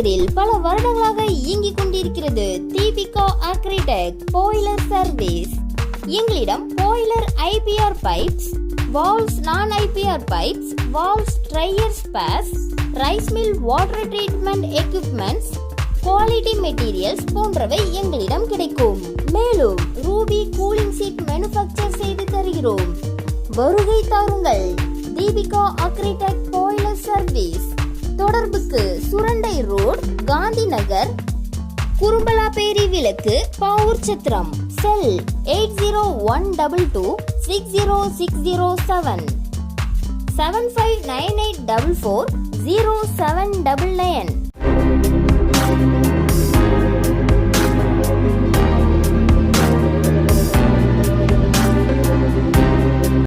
நகரில் பல வருடங்களாக இயங்கிக் கொண்டிருக்கிறது தீபிகா அக்ரி பாய்லர் சர்வீஸ். எங்களிடம் boiler IBR pipes, valves non IBR pipes, valves dryer spares, rice mill water treatment equipments, quality materials போன்றவை எங்களிடம் கிடைக்கும். மேலும் ரூபி கூலிங் சீட் மேனுஃபேக்சர் செய்து தருகிறோம். வருகை தாருங்கள். Deepika agri boiler service. தொடர்புக்கு சுரண்டை ரோட், காந்தி நகர், குறும்பலாப்பேரி விலக்கு, பவோர்சத்ரம். செல் 8012260607 7598440799.